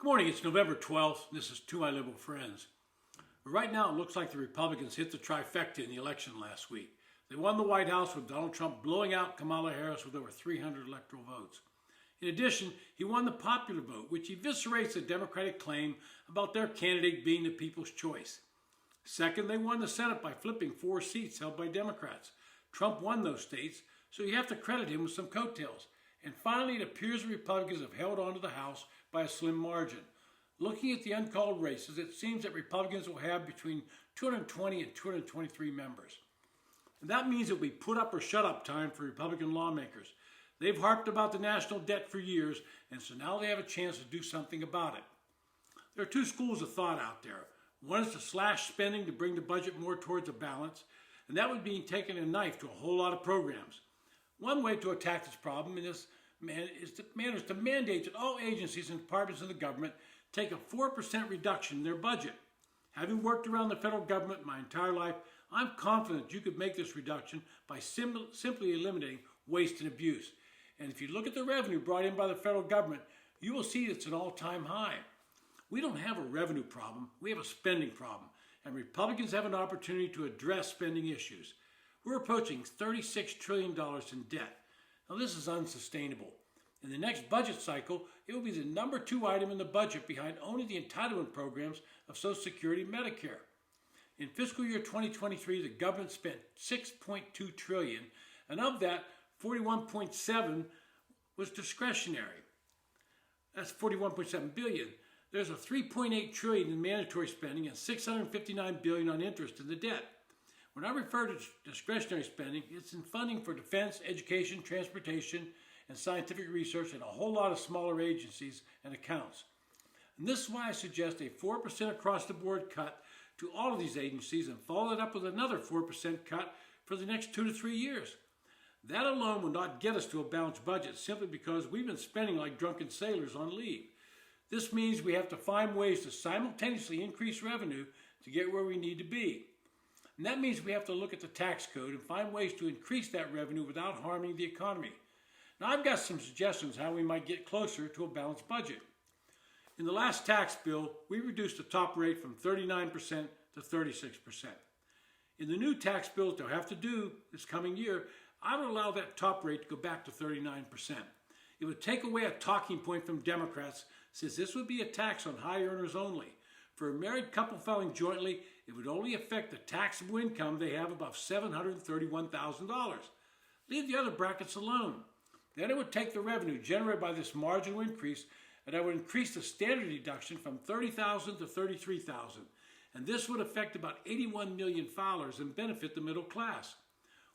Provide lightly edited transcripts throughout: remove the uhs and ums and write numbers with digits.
Good morning, it's November 12th. This is To My Liberal Friends. Right now, it looks like the Republicans hit the trifecta in the election last week. They won the White House with Donald Trump blowing out Kamala Harris with over 300 electoral votes. In addition, he won the popular vote, which eviscerates the Democratic claim about their candidate being the people's choice. Second, they won the Senate by flipping 4 seats held by Democrats. Trump won those states, so you have to credit him with some coattails. And finally, it appears the Republicans have held on to the House by a slim margin. Looking at the uncalled races, it seems that Republicans will have between 220 and 223 members. And that means it will be put up or shut up time for Republican lawmakers. They've harped about the national debt for years, and so now they have a chance to do something about it. There are 2 schools of thought out there. One is to slash spending to bring the budget more towards a balance, and that would mean taking a knife to a whole lot of programs. One way to attack this problem is to mandate that all agencies and departments of the government take a 4% reduction in their budget. Having worked around the federal government my entire life, I'm confident you could make this reduction by simply eliminating waste and abuse. And if you look at the revenue brought in by the federal government, you will see it's an all-time high. We don't have a revenue problem, we have a spending problem, and Republicans have an opportunity to address spending issues. We're approaching $36 trillion in debt. Now this is unsustainable. In the next budget cycle, it will be the number 2 item in the budget behind only the entitlement programs of Social Security and Medicare. In fiscal year 2023, the government spent $6.2 trillion, and of that, 41.7 was discretionary. That's 41.7 billion. There's a 3.8 trillion in mandatory spending and 659 billion on interest in the debt. When I refer to discretionary spending, it's in funding for defense, education, transportation, and scientific research, and a whole lot of smaller agencies and accounts. And this is why I suggest a 4% across-the-board cut to all of these agencies and follow it up with another 4% cut for the next 2 to 3 years. That alone will not get us to a balanced budget simply because we've been spending like drunken sailors on leave. This means we have to find ways to simultaneously increase revenue to get where we need to be. And that means we have to look at the tax code and find ways to increase that revenue without harming the economy. Now, I've got some suggestions how we might get closer to a balanced budget. In the last tax bill, we reduced the top rate from 39% to 36%. In the new tax bills they'll have to do this coming year, I would allow that top rate to go back to 39%. It would take away a talking point from Democrats, since this would be a tax on high earners only. For a married couple filing jointly, it would only affect the taxable income they have above $731,000. Leave the other brackets alone. Then it would take the revenue generated by this marginal increase, and that would increase the standard deduction from $30,000 to $33,000. And this would affect about 81 million filers and benefit the middle class.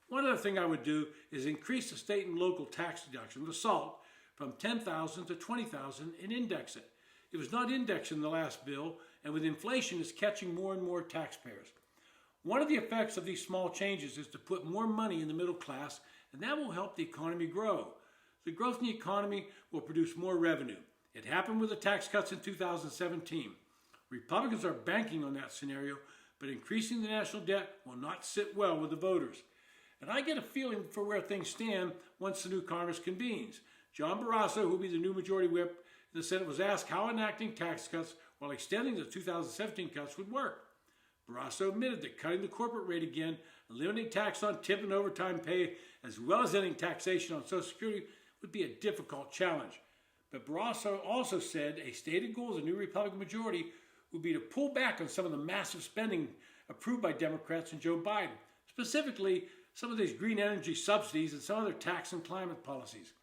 One other thing I would do is increase the state and local tax deduction, the SALT, from $10,000 to $20,000 and index it. It was not indexed in the last bill, and with inflation, it's catching more and more taxpayers. One of the effects of these small changes is to put more money in the middle class, and that will help the economy grow. The growth in the economy will produce more revenue. It happened with the tax cuts in 2017. Republicans are banking on that scenario, but increasing the national debt will not sit well with the voters. And I get a feeling for where things stand once the new Congress convenes. John Barrasso, who will be the new majority whip in the Senate, was asked how enacting tax cuts while extending the 2017 cuts would work. Barrasso admitted that cutting the corporate rate again, eliminating tax on tip and overtime pay, as well as ending taxation on Social Security would be a difficult challenge. But Barrasso also said a stated goal of the new Republican majority would be to pull back on some of the massive spending approved by Democrats and Joe Biden, specifically some of these green energy subsidies and some other tax and climate policies.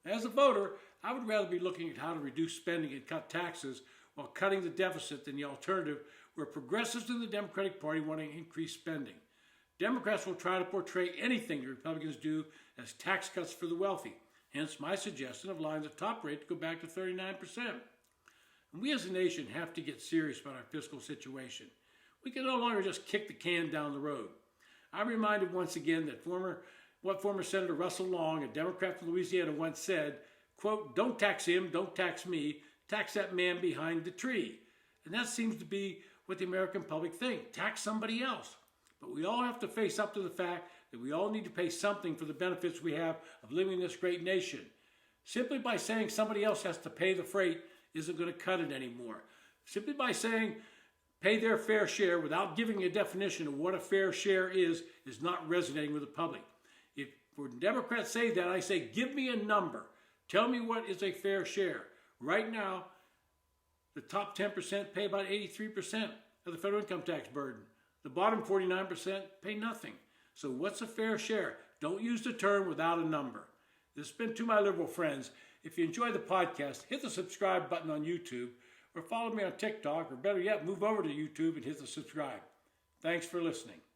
As a voter, I would rather be looking at how to reduce spending and cut taxes while cutting the deficit than the alternative where progressives in the Democratic Party want to increase spending. Democrats will try to portray anything the Republicans do as tax cuts for the wealthy, hence my suggestion of allowing the top rate to go back to 39%. And we as a nation have to get serious about our fiscal situation. We can no longer just kick the can down the road. I'm reminded once again that what former Senator Russell Long, a Democrat from Louisiana, once said, quote, "Don't tax him, don't tax me, tax that man behind the tree." And that seems to be what the American public think. Tax somebody else. But we all have to face up to the fact that we all need to pay something for the benefits we have of living in this great nation. Simply by saying somebody else has to pay the freight isn't going to cut it anymore. Simply by saying pay their fair share without giving a definition of what a fair share is not resonating with the public. If when Democrats say that, I say, give me a number. Tell me what is a fair share. Right now, the top 10% pay about 83% of the federal income tax burden. The bottom 49% pay nothing. So what's a fair share? Don't use the term without a number. This has been To My Liberal Friends. If you enjoy the podcast, hit the subscribe button on YouTube or follow me on TikTok, or better yet, move over to YouTube and hit the subscribe. Thanks for listening.